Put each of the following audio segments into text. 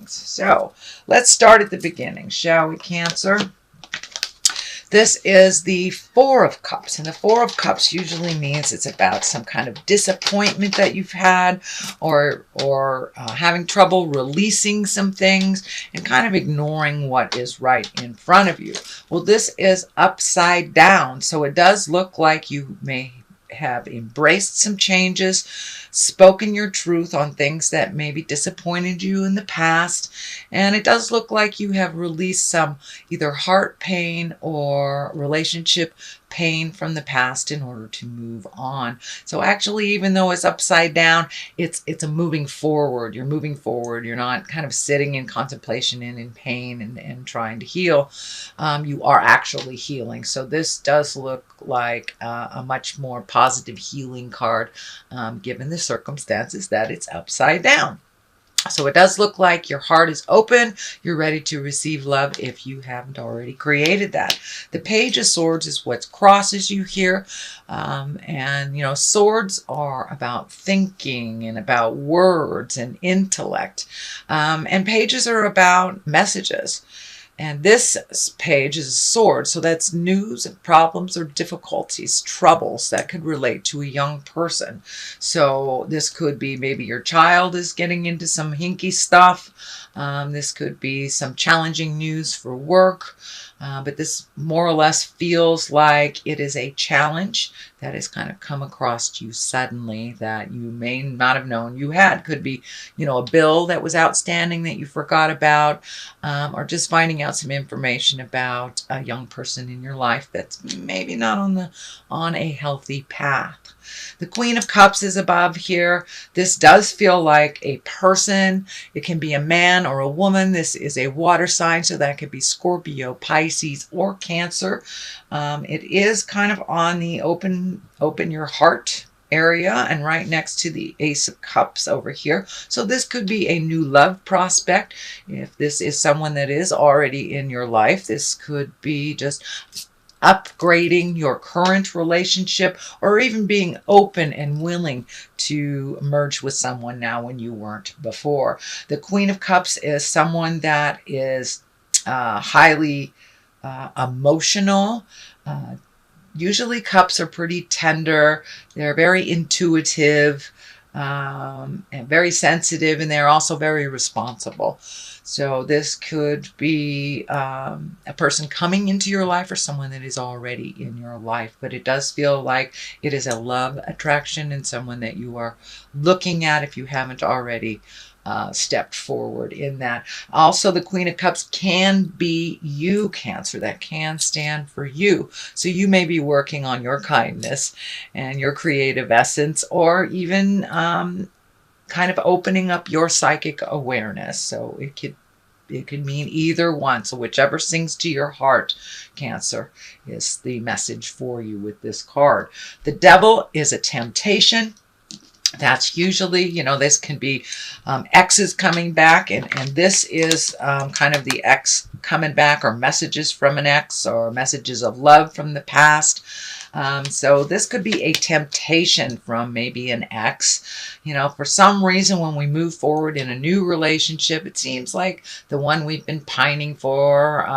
readings. So let's start at the beginning, shall we, Cancer? This is the Four of Cups, and the Four of Cups usually means it's about some kind of disappointment that you've had, or having trouble releasing some things and kind of ignoring what is right in front of you. Well, this is upside down, so it does look like you may have embraced some changes, spoken your truth on things that maybe disappointed you in the past, and it does look like you have released some either heart pain or relationship pain from the past in order to move on. So actually, even though it's upside down, it's a moving forward. You're moving forward. You're not kind of sitting in contemplation and in pain and trying to heal. You are actually healing. So this does look like a much more positive healing card, given the circumstances that it's upside down. So it does look like your heart is open. You're ready to receive love if you haven't already created that. The Page of Swords is what crosses you here. And, you know, swords are about thinking and about words and intellect. And pages are about messages. And this page is a sword, so that's news and problems or difficulties, troubles that could relate to a young person. So this could be maybe your child is getting into some hinky stuff. This could be some challenging news for work. But this more or less feels like it is a challenge that has kind of come across you suddenly that you may not have known you had. Could be, you know, a bill that was outstanding that you forgot about, or just finding out some information about a young person in your life that's maybe not on a healthy path. The Queen of Cups is above here. This does feel like a person. It can be a man or a woman. This is a water sign, so that could be Scorpio, Pisces, or Cancer. It is kind of on the open your heart area and right next to the Ace of Cups over here. So this could be a new love prospect. If this is someone that is already in your life, this could be just upgrading your current relationship, or even being open and willing to merge with someone now when you weren't before. The Queen of Cups is someone that is highly emotional. Usually cups are pretty tender. They're very intuitive and very sensitive, and they're also very responsible. So this could be a person coming into your life or someone that is already in your life. But it does feel like it is a love attraction and someone that you are looking at if you haven't already stepped forward in that. Also, the Queen of Cups can be you, Cancer. That can stand for you. So you may be working on your kindness and your creative essence, or even kind of opening up your psychic awareness. So it could mean either one. So whichever sings to your heart, Cancer, is the message for you with this card. The Devil is a temptation. That's usually, you know, this can be exes coming back, and this is kind of the ex coming back, or messages from an ex, or messages of love from the past. So this could be a temptation from maybe an ex. You know, for some reason, when we move forward in a new relationship, it seems like the one we've been pining for,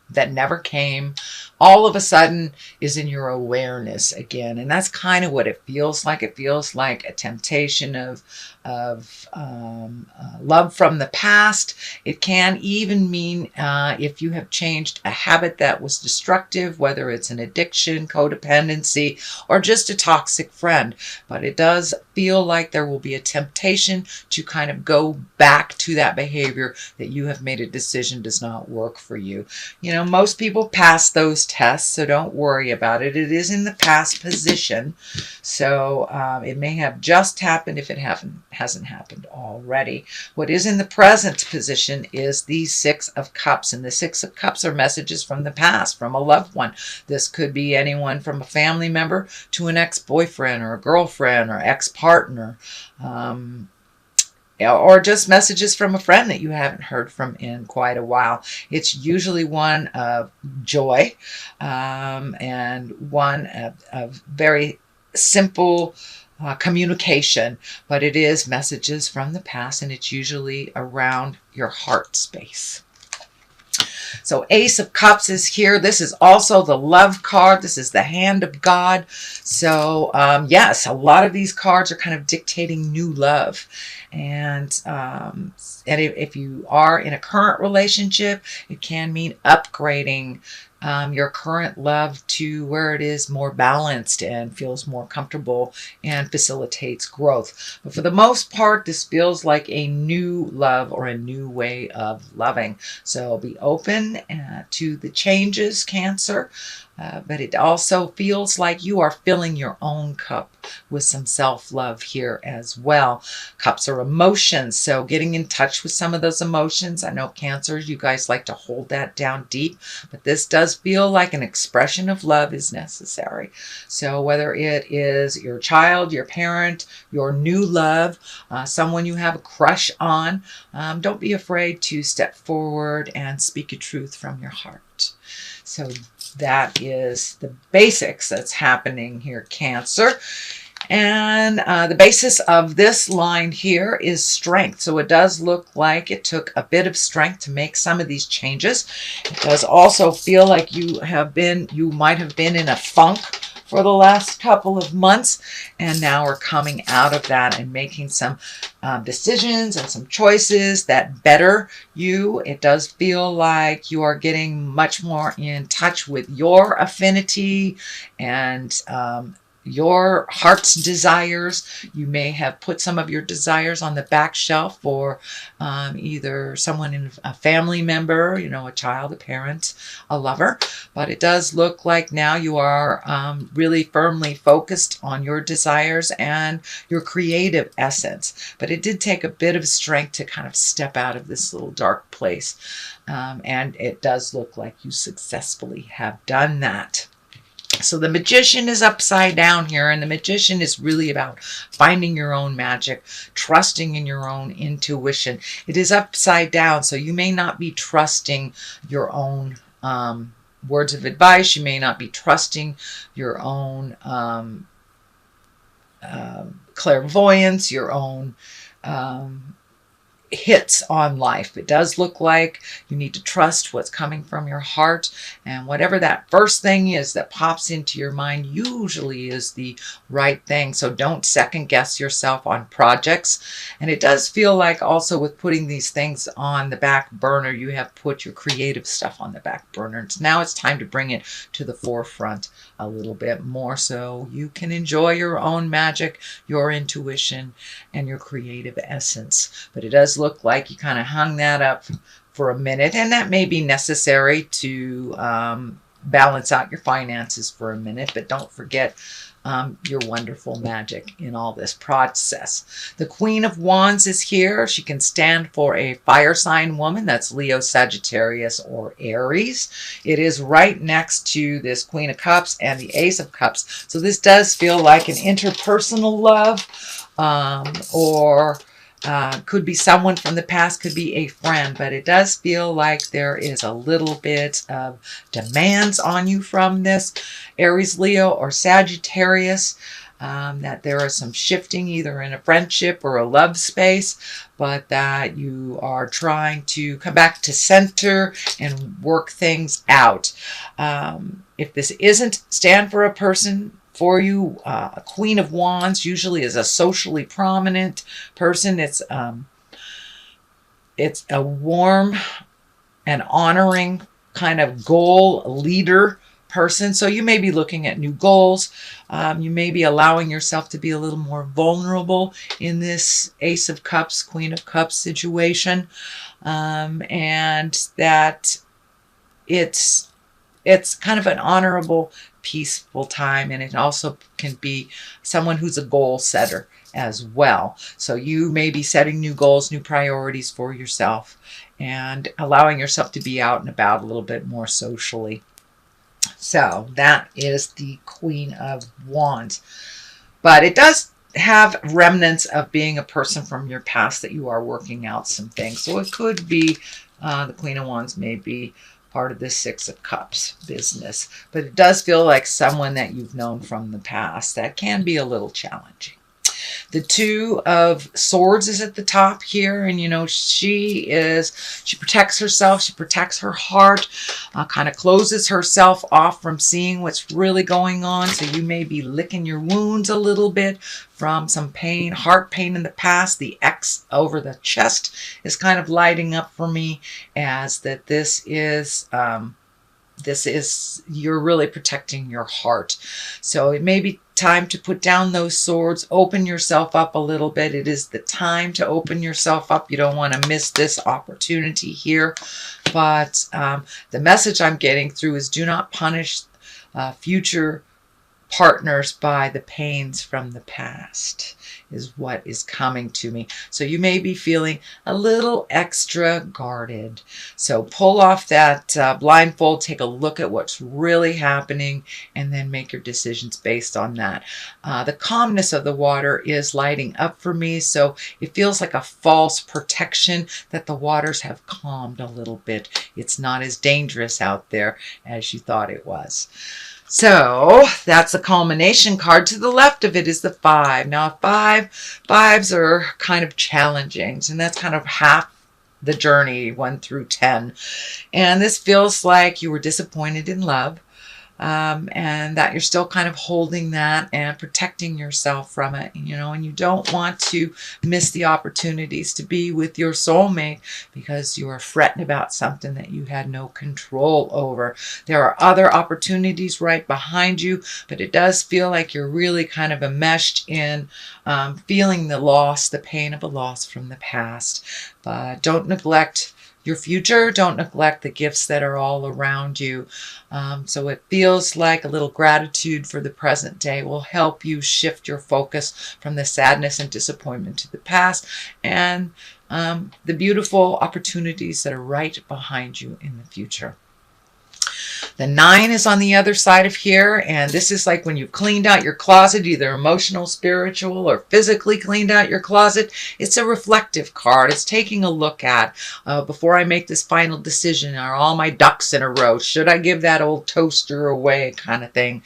that never came, all of a sudden is in your awareness again. And that's kind of what it feels like. It feels like a temptation of love from the past. It can even mean if you have changed a habit that was destructive, whether it's an addiction, codependency, or just a toxic friend. But it does feel like there will be a temptation to kind of go back to that behavior that you have made a decision does not work for you. You know, most people pass those tests, so don't worry about it. It is in the past position, so it may have just happened if it hasn't happened already. What is in the present position is the Six of Cups, and the Six of Cups are messages from the past, from a loved one. This could be anyone from a family member to an ex-boyfriend or a girlfriend or ex-partner. Or just messages from a friend that you haven't heard from in quite a while. It's usually one of joy, and one of very simple communication, but it is messages from the past, and it's usually around your heart space. So Ace of Cups is here. This is also the love card. This is the hand of God. So yes, a lot of these cards are kind of dictating new love. And if you are in a current relationship, it can mean upgrading your current love to where it is more balanced and feels more comfortable and facilitates growth. But for the most part, this feels like a new love or a new way of loving. So be open to the changes, Cancer. But it also feels like you are filling your own cup with some self-love here as well. Cups are emotions, so getting in touch with some of those emotions. I know Cancers, you guys like to hold that down deep, but this does feel like an expression of love is necessary. So whether it is your child, your parent, your new love, someone you have a crush on, don't be afraid to step forward and speak a truth from your heart. So that is the basics that's happening here, Cancer. And the basis of this line here is strength. So it does look like it took a bit of strength to make some of these changes. It does also feel like you might have been in a funk for the last couple of months, and now we're coming out of that and making some decisions and some choices that better you. It does feel like you are getting much more in touch with your affinity and your heart's desires. You may have put some of your desires on the back shelf for either someone in a family member, a child, a parent, a lover. But it does look like now you are really firmly focused on your desires and your creative essence. But it did take a bit of strength to kind of step out of this little dark place. And it does look like you successfully have done that. So the Magician is upside down here, and the Magician is really about finding your own magic, trusting in your own intuition. It is upside down, so you may not be trusting your own words of advice. You may not be trusting your own clairvoyance, your own hits on life. It does look like you need to trust what's coming from your heart, and whatever that first thing is that pops into your mind usually is the right thing. So don't second guess yourself on projects. And it does feel like also with putting these things on the back burner, you have put your creative stuff on the back burner. Now it's time to bring it to the forefront a little bit more so you can enjoy your own magic, your intuition, and your creative essence. But it does look like you kind of hung that up for a minute, and that may be necessary to balance out your finances for a minute, but don't forget your wonderful magic in all this process. The Queen of Wands is here. She can stand for a fire sign woman. That's Leo, Sagittarius, or Aries. It is right next to this Queen of Cups and the Ace of Cups. So this does feel like an interpersonal love, or could be someone from the past, could be a friend, but it does feel like there is a little bit of demands on you from this Aries, Leo, or Sagittarius, that there is some shifting either in a friendship or a love space, but that you are trying to come back to center and work things out. If this isn't stand for a person for you, a Queen of Wands usually is a socially prominent person. It's a warm and honoring kind of goal leader person. So you may be looking at new goals. You may be allowing yourself to be a little more vulnerable in this Ace of Cups, Queen of Cups situation. And that it's kind of an honorable, peaceful time, and it also can be someone who's a goal setter as well. So you may be setting new goals, new priorities for yourself, and allowing yourself to be out and about a little bit more socially. So that is the Queen of Wands. But it does have remnants of being a person from your past that you are working out some things. So it could be the Queen of Wands may be part of this Six of Cups business. But it does feel like someone that you've known from the past. That can be a little challenging. The Two of Swords is at the top here, and you know, she protects herself, she protects her heart, kind of closes herself off from seeing what's really going on. So you may be licking your wounds a little bit from some pain, heart pain in the past. The X over the chest is kind of lighting up for me as that this is you're really protecting your heart. So it may be time to put down those swords, open yourself up a little bit. It is the time to open yourself up. You don't want to miss this opportunity here. But the message I'm getting through is do not punish future partners by the pains from the past is what is coming to me. So you may be feeling a little extra guarded. So pull off that blindfold, take a look at what's really happening, and then make your decisions based on that. The calmness of the water is lighting up for me, so it feels like a false protection that the waters have calmed a little bit. It's not as dangerous out there as you thought it was. So that's the culmination card. To the left of it is the 5. Now fives are kind of challenging, and that's kind of half the journey, 1 through 10. And this feels like you were disappointed in love, and that you're still kind of holding that and protecting yourself from it, you know, and you don't want to miss the opportunities to be with your soulmate because you are fretting about something that you had no control over. There are other opportunities right behind you, but it does feel like you're really kind of enmeshed in feeling the loss, the pain of a loss from the past. But don't neglect your future. Don't neglect the gifts that are all around you. So it feels like a little gratitude for the present day will help you shift your focus from the sadness and disappointment to the past and the beautiful opportunities that are right behind you in the future. The 9 is on the other side of here, and this is like when you've cleaned out your closet, either emotional, spiritual, or physically cleaned out your closet. It's a reflective card. It's taking a look at, before I make this final decision, are all my ducks in a row? Should I give that old toaster away, kind of thing.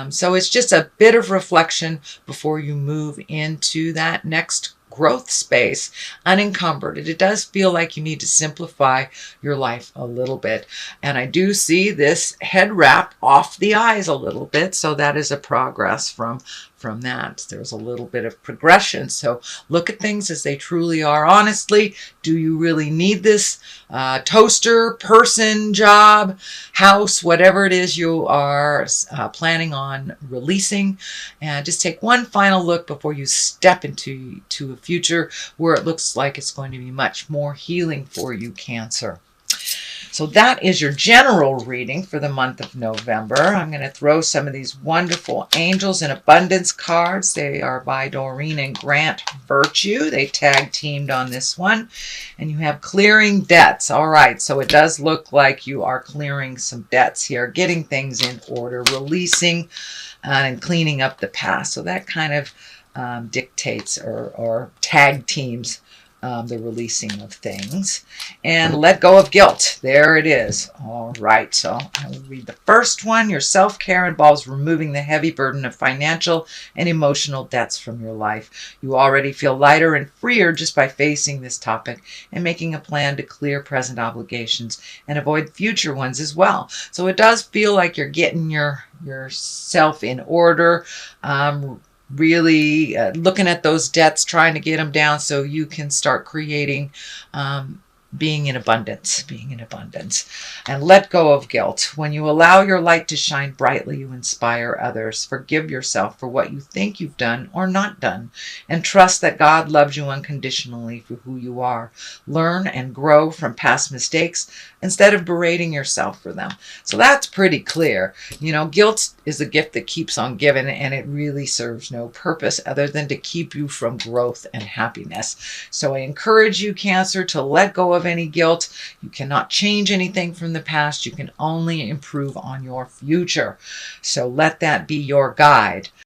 So it's just a bit of reflection before you move into that next growth space, unencumbered. It does feel like you need to simplify your life a little bit. And I do see this head wrap off the eyes a little bit. So that is a progress from that. There's a little bit of progression. So look at things as they truly are. Honestly, do you really need this toaster, person, job, house, whatever it is you are planning on releasing? And just take one final look before you step into a future where it looks like it's going to be much more healing for you, Cancer. So that is your general reading for the month of November. I'm going to throw some of these wonderful Angels in Abundance cards. They are by Doreen and Grant Virtue. They tag teamed on this one. And you have Clearing Debts. All right, so it does look like you are clearing some debts here, getting things in order, releasing and cleaning up the past. So that kind of dictates or tag teams the releasing of things. And let go of guilt. There it is. All right, so I will read the first one. Your self-care involves removing the heavy burden of financial and emotional debts from your life. You already feel lighter and freer just by facing this topic and making a plan to clear present obligations and avoid future ones as well. So it does feel like you're getting yourself in order, really looking at those debts, trying to get them down so you can start creating being in abundance, and let go of guilt. When you allow your light to shine brightly, you inspire others. Forgive yourself for what you think you've done or not done, and trust that God loves you unconditionally for who you are. Learn and grow from past mistakes instead of berating yourself for them. So that's pretty clear. You know, guilt is a gift that keeps on giving, and it really serves no purpose other than to keep you from growth and happiness. So I encourage you, Cancer, to let go of any guilt. You cannot change anything from the past. You can only improve on your future. So let that be your guide.